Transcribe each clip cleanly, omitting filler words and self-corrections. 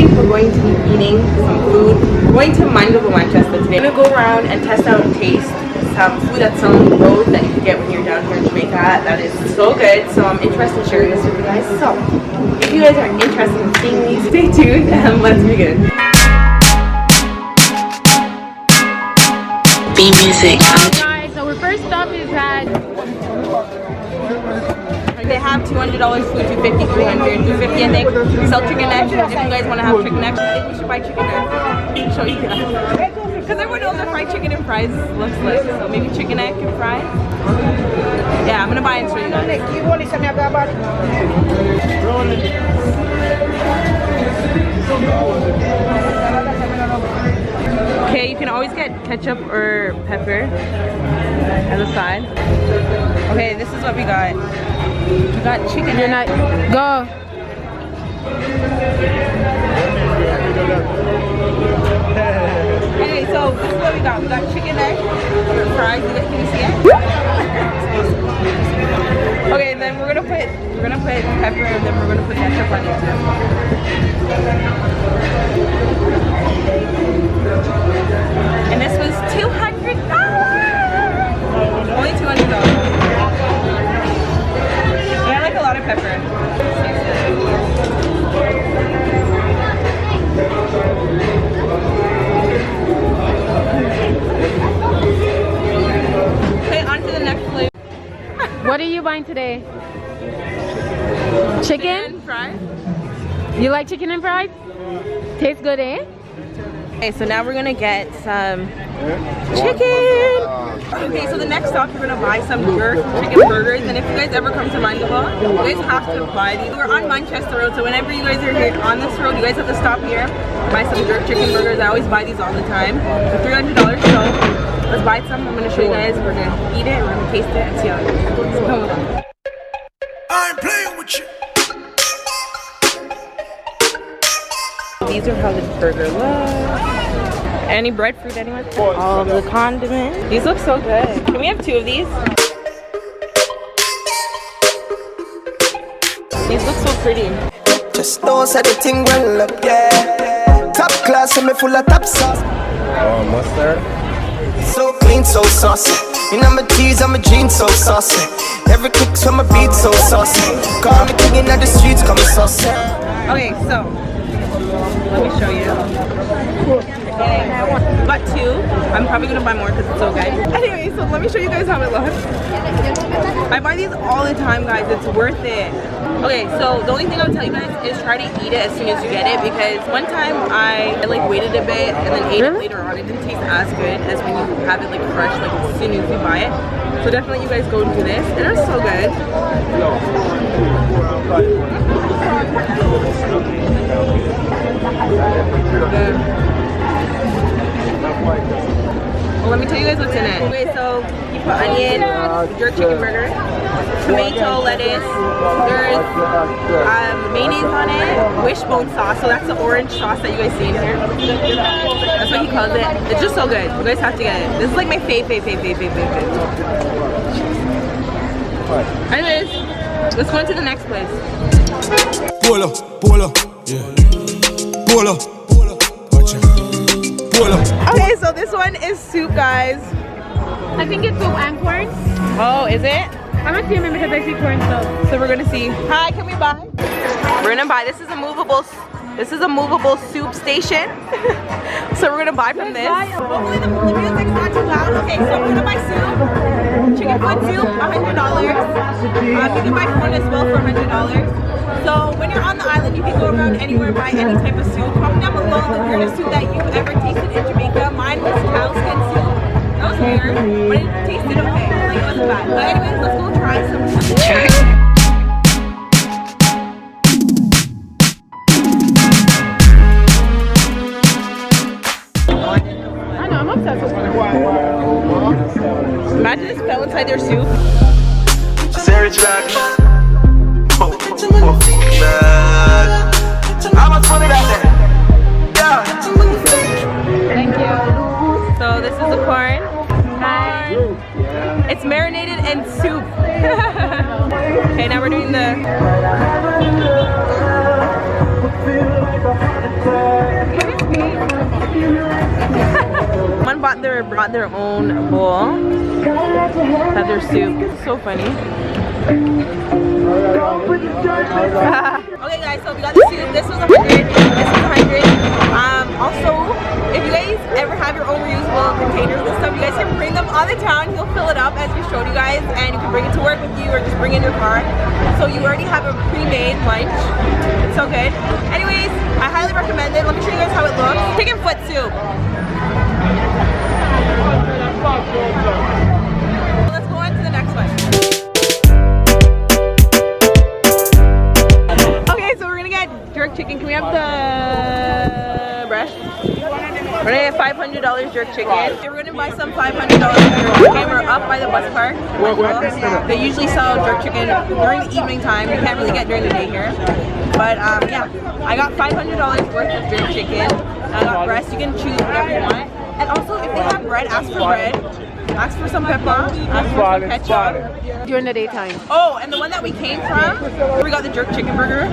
today we're going to be eating some food. We're going to Mandeville, Manchester today. We're going to go around and test out and taste some food that's on the road that you can get when you're down here in Jamaica. That is so good. So I'm interested in sharing this with you guys. So if you guys are interested in seeing these, stay tuned and let's begin. B-Music. Alright, so our first stop is at... They have $200 food, $250, $300, $250 I think. We sell chicken necks. If you guys want to have chicken necks, I think we should buy chicken necks. I'll show you guys. Because everyone knows what fried chicken and fries looks like. So maybe chicken neck and fries. Yeah, I'm going to buy it and show you guys. Okay, you can always get ketchup or pepper as a side. Okay, this is what we got. We got chicken. You're not... Go. Okay, so this is what we got. We got chicken egg, fries. Can you see it? Okay, and then we're gonna put pepper, and then we're gonna put ketchup on it too. And this was $200. Only $200. I like a lot of pepper. Okay, on to the next plate. What are you buying today? Chicken? Fries. You like chicken and fries? Tastes good, eh? Okay, so now we're gonna get some chicken. Okay, so the next stop we're gonna buy some jerk chicken burgers, and if you guys ever come to Mandeville, you guys have to buy these. We're on Manchester Road, so whenever you guys are here on this road, you guys have to stop here, buy some jerk chicken burgers. I always buy these all the time for $300. So let's buy some. I'm gonna show you guys. We're gonna eat it, we're gonna taste it, and see how it is. So come along. I ain't playing with you. These are how this burger looks. Any breadfruit, anyone? All of the condiments. These look so good. Can we have 2 of these? These look so pretty. Just don't say the thing well up, yeah. Top class and me full of top sauce. Mustard. So clean, so saucy. You know my G's, I'm a jeans, so saucy. Every kick from my beat, so saucy. Call me king in the streets, call me saucy. Okay, so let me show you. Got 2. I'm probably gonna buy more because it's so good. Anyway, so let me show you guys how it looks. I buy these all the time, guys. It's worth it. Okay, so the only thing I would tell you guys is try to eat it as soon as you get it, because one time I like waited a bit and then ate it later on. It didn't taste as good as when you have it like fresh, like as soon as you buy it. So definitely you guys go and do this. It is so good. Well, let me tell you guys what's in it. Okay, so you put onion, jerk chicken burger, tomato, lettuce, there's mayonnaise on it, wishbone sauce, so that's the orange sauce that you guys see in here. That's what he calls it. It's just so good. You guys have to get it. This is like my fave. Anyways, let's go into the next place. Polo, yeah. Polo. Okay, so this one is soup, guys. I think it's soup and corn. Oh, is it? I'm assuming because I see corn stuff. So we're gonna see. Hi, can we buy? We're gonna buy. This is a movable soup station. So we're gonna buy from this. Hopefully the music's not too loud. Okay, so we're gonna buy soup. Chicken foot soup, $100. You can buy corn as well for $100. So when you're on the island, you can go around anywhere and buy any type of soup. Comment down below the weirdest soup that you've ever tasted in Jamaica. Mine was cow skin soup. That was weird, but it tasted okay. Like, it wasn't bad. But anyways, let's go try some. I know, I'm obsessed with corn. Imagine this fell inside their soup. Sarah Jack. Man. How much money that there? Yeah. Thank you. So this is the corn. It's marinated in soup. Okay, now we're doing the brought their own bowl. Had their soup. It's so funny. Okay guys, so we got the soup. This was 100. This was 100. Also, if you guys ever have your own reusable containers and stuff, you guys can bring them on the town. He'll fill it up as we showed you guys, and you can bring it to work with you or just bring it in your car. So you already have a pre-made lunch. It's so good. Anyways, I highly recommend it. Let me show you guys how it looks. Chicken foot soup. Let's go on to the next one. Okay, so we're gonna get jerk chicken. Can we have the breast? We're gonna get $500 jerk chicken. We're gonna buy some $500 jerk chicken. We're up by the bus park. They usually sell jerk chicken during the evening time. You can't really get during the day here. But yeah, I got $500 worth of jerk chicken. I got breast. You can choose whatever you want. And also, if they have bread, ask for bread. Ask for some pepper. Ask for some ketchup. During the daytime. Oh, and the one that we came from, we got the jerk chicken burger.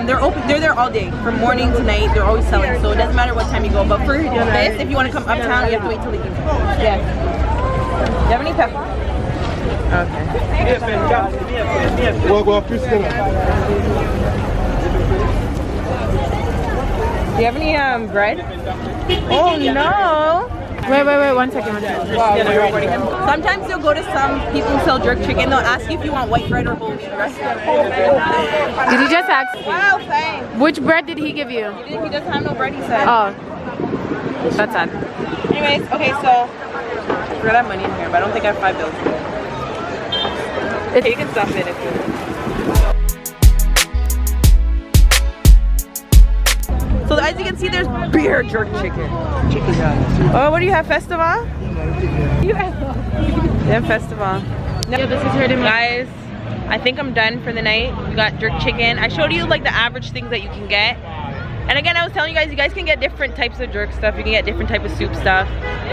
They're open. They're there all day, from morning to night. They're always selling, so it doesn't matter what time you go. But for this, if you want to come uptown, you have to wait till the evening. Yeah. Do you have any pepper? Do you have any bread? Oh no! Wait, 1 second. Sometimes you'll go to some people who sell jerk chicken. They'll ask you if you want white bread or whole wheat. The rest of it. Did he just ask? Wow, thanks. Which bread did he give you? He doesn't have no bread, he said. Oh. That's sad. Anyways, okay, so we're gonna have money in here, but I don't think I have 5 bills. Okay, you can stuff it if you want. So as you can see, there's beer jerk chicken. Oh, what do you have, Festival? You have Festival. Yeah, this is her to me. Guys, I think I'm done for the night. We got jerk chicken. I showed you like the average things that you can get. And again, I was telling you guys can get different types of jerk stuff. You can get different types of soup stuff.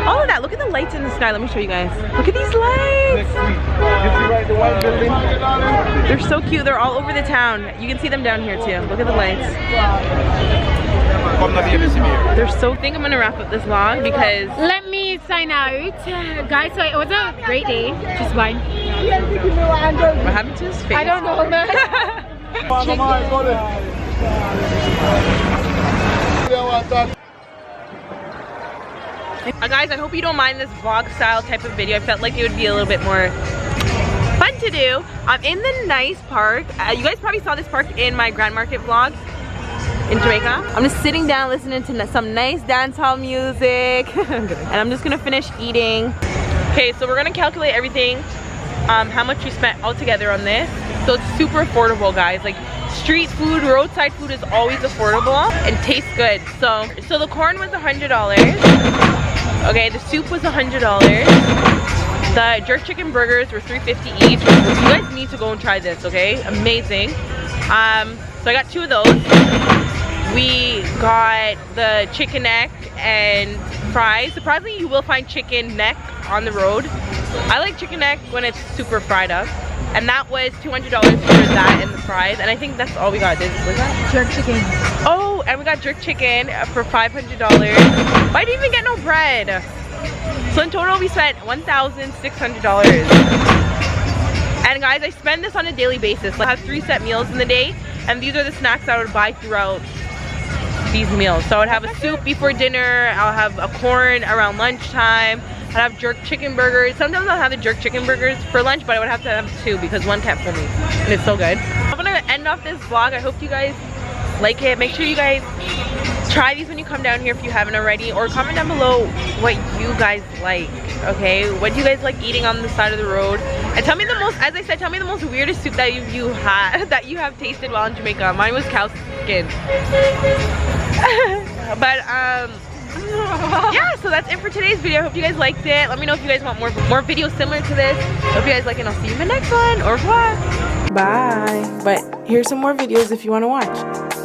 All of that. Look at the lights in the sky. Let me show you guys. Look at these lights. They're so cute. They're all over the town. You can see them down here too. Look at the lights. They're so. I think I'm gonna wrap up this vlog because let me sign out, guys. So it was a great day. Just fine. What happened to his face? I don't know, man. Guys, I hope you don't mind this vlog style type of video. I felt like it would be a little bit more fun to do. I'm in the nice park. You guys probably saw this park in my Grand Market vlog in Jamaica. I'm just sitting down listening to some nice dancehall music. And I'm just gonna finish eating. Okay, so we're gonna calculate everything, how much we spent all together on this. So it's super affordable, guys. Like street food, roadside food is always affordable and tastes good. So the corn was $100. Okay, the soup was $100. The jerk chicken burgers were $3.50 each. You guys need to go and try this, okay? Amazing. So I got 2 of those. We got the chicken neck and fries. Surprisingly, you will find chicken neck on the road. I like chicken neck when it's super fried up. And that was $200 for that and the fries. And I think that's all we got. Was that? Jerk chicken. Oh, and we got jerk chicken for $500. But I didn't even get no bread. So in total, we spent $1,600. And guys, I spend this on a daily basis. I have 3 set meals in the day. And these are the snacks I would buy throughout these meals. So I would have a soup before dinner. I'll have a corn around lunchtime. I'd have jerk chicken burgers. Sometimes I'll have the jerk chicken burgers for lunch, but I would have to have 2 because 1 kept for me. And it's so good. I'm gonna end off this vlog. I hope you guys like it. Make sure you guys try these when you come down here if you haven't already, or comment down below what you guys like. Okay, what do you guys like eating on the side of the road? And tell me the most, as I said, tell me the most weirdest soup that you have tasted while in Jamaica. Mine was cow skin. But yeah, so that's it for today's video. I hope you guys liked it. Let me know if you guys want more videos similar to this. Hope you guys like it, and I'll see you in the next one. Au revoir. Bye. But here's some more videos if you want to watch.